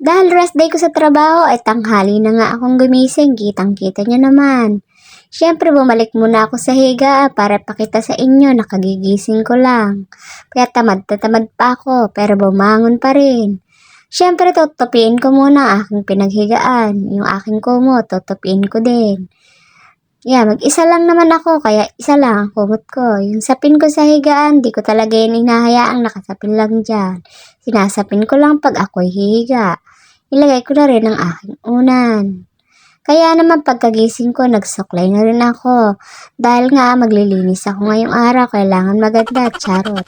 Dahil rest day ko sa trabaho ay tanghali na nga akong gumising, kitang-kita nyo naman. Siyempre bumalik muna ako sa higa para pakita sa inyo na kagigising ko lang. Kaya tamad na tamad pa ako pero bumangon pa rin. Siyempre tutupiin ko muna ang aking pinaghigaan, yung aking kumot, tutupiin ko din. Mag-isa lang naman ako, kaya isa lang ang kumot ko. Yung sapin ko sa higaan, di ko talaga yun hinahayaang nakasapin lang dyan. Sinasapin ko lang pag ako'y hihiga. Ilagay ko na rin ang aking unan. Kaya naman pagkagising ko, nagsuklay na rin ako. Dahil nga maglilinis ako ngayong araw, kailangan maganda, charot.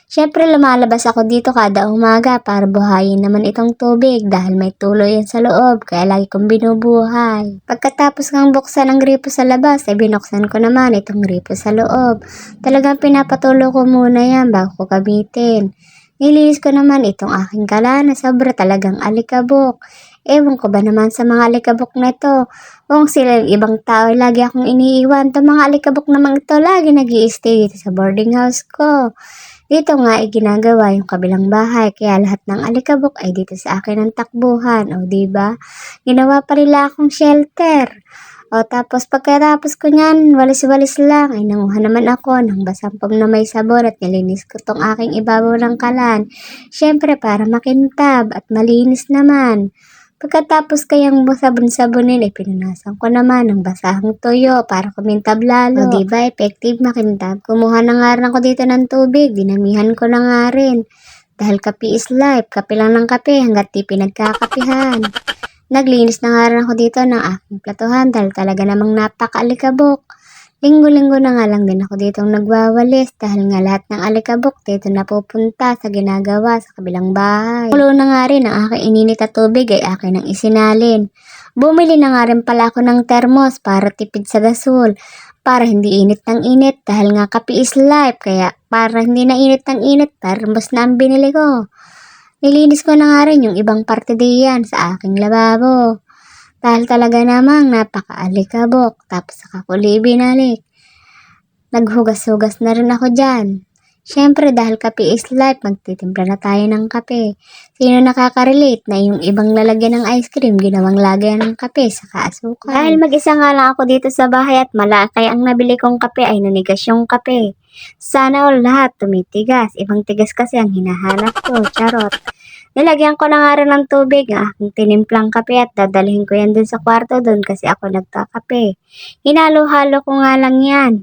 Siyempre lumalabas ako dito kada umaga para buhayin naman itong tubig dahil may tuloy yan sa loob kaya lagi kong binubuhay. Pagkatapos ng buksan ang gripo sa labas ay binuksan ko naman itong gripo sa loob. Talagang pinapatulo ko muna yan bago ko gamitin. Nilinis ko naman itong aking kalan na sobra talagang alikabok. Ewan ko ba naman sa mga alikabok na ito. Kung sila ibang tao lagi akong iniiwan. Itong mga alikabok naman ito lagi nag-i-stay dito sa boarding house ko. Dito nga ay ginagawa yung kabilang bahay kaya lahat ng alikabok ay dito sa akin ang takbuhan. O diba? Ginawa pa nila akong shelter. O tapos pagkatapos ko niyan, walis-walis lang ay nanguha naman ako ng basampog na may sabon at nilinis ko tong aking ibabaw ng kalan. Siyempre para makintab at malinis naman. Pagkatapos kayang sabon-sabonin ay pinunasan ko naman ng basahang tuyo para kumintab lalo. O diba, effective makintab. Kumuha na nga rin ako dito ng tubig, dinamihan ko na nga rin. Dahil kape is life, kape lang ng kape hanggat di pinagkakapihan. Naglinis na nga rin ako dito ng aking platuhan dahil talaga namang napaka-alikabok. Linggo-linggo na nga lang din ako ditong nagwawalis dahil nga lahat ng alikabok dito napupunta sa ginagawa sa kabilang bahay. Kulo na nga rin ang aking ininit na tubig ay akin ang isinalin. Bumili na nga rin pala ako ng termos para tipid sa gasol. Para hindi init ng init dahil nga kape is life kaya para hindi na init ng init termos na ang binili ko. Nilinis ko na nga rin yung ibang parte diyan sa aking lababo. Dahil talaga namang napaka-alikabok, tapos saka ko binalik. Naghugas-hugas na rin ako dyan. Siyempre dahil kape is life, magtitimpla na tayo ng kape. Sino nakaka-relate na yung ibang lalagyan ng ice cream, ginawang lagyan ng kape saka asukal? Dahil mag-isa nga lang ako dito sa bahay at malakay ang nabili kong kape ay nanigas yung kape. Sana all lahat tumitigas, ibang tigas kasi ang hinahanap ko, charot. Nilagyan ko na nga rin ng tubig ang aking tinimplang kape at dadalhin ko yan dun sa kwarto dun kasi ako nagkakape. Hinalo-halo ko nga lang yan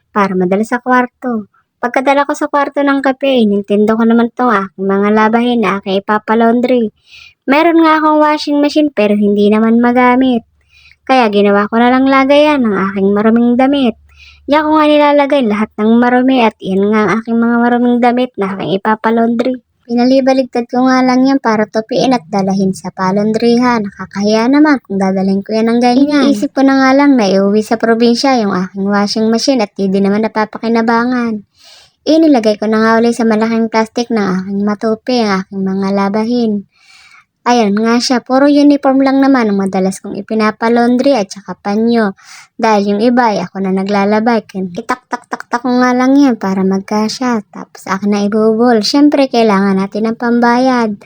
para madala sa kwarto. Pagkadala ko sa kwarto ng kape, nintendo ko naman itong aking mga labahin na aking ipapalaundry. Meron nga akong washing machine pero hindi naman magamit. Kaya ginawa ko na lang lagayan ng aking maruming damit. Diyan ko nga nilalagay lahat ng marumi at yan nga ang aking mga maruming damit na aking ipapalaundry. Pinalibaligtad ko nga lang yan para tupiin at dalahin sa palondrihan. Nakakahiya naman kung dadalhin ko yan ng ganyan. Iniisip ko na nga lang na iuwi sa probinsya yung aking washing machine at hindi naman napapakinabangan. Inilagay ko na nga ulit sa malaking plastic ng aking matupi ang aking mga labahin. Ayan nga siya, puro uniform lang naman ang madalas kong ipinapalaundry at saka panyo. Dahil yung iba ay ako na naglalabay. Itak-tak-tak-tak ko nga lang yan para magkasya. Tapos akin na ibubol. Siyempre kailangan natin ng pambayad.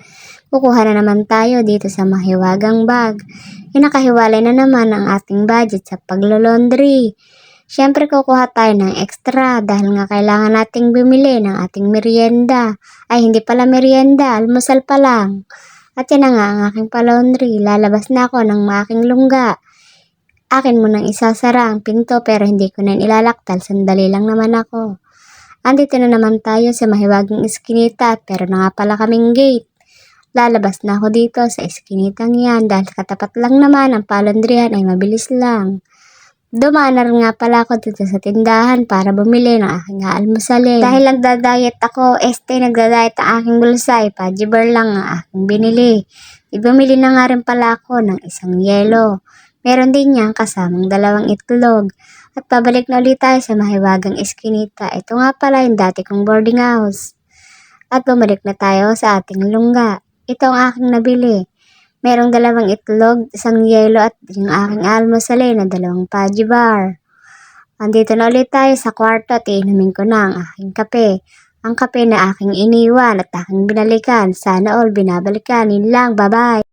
Kukuha na naman tayo dito sa mahiwagang bag. Nakahiwalay na naman ang ating budget sa paglolaundry. Siyempre kukuha tayo ng extra dahil nga kailangan nating bumili ng ating merienda. Ay hindi pala merienda, almusal pa lang. At yan na nga ang aking palaundry. Lalabas na ako ng aking lungga. Akin mo nang isasara ang pinto pero hindi ko na ilalaktal. Sandali lang naman ako. Andito na naman tayo sa mahiwagang iskinita pero na nga pala kaming gate. Lalabas na ako dito sa iskinitang yan dahil katapat lang naman ang palaundryhan ay mabilis lang. Dumaan na rin nga pala ako dito sa tindahan para bumili ng aking almusalin. Dahil nagda-diet ako, nagda-diet ang aking bulsa, pajibar lang ang aking binili. Bumili na nga rin pala ako ng isang yelo. Meron din niyang kasamang 2 itlog. At pabalik na ulit tayo sa mahiwagang eskinita. Ito nga pala yung dati kong boarding house. At bumalik na tayo sa ating lungga. Ito ang aking nabili. Merong 2 itlog, 1 yelo at yung aking almusalin na 2 Paji bar. Andito na ulit tayo sa kwarto at inumin ko na ang aking kape. Ang kape na aking iniwan at aking binalikan. Sana all binabalikan. Yun lang, bye-bye.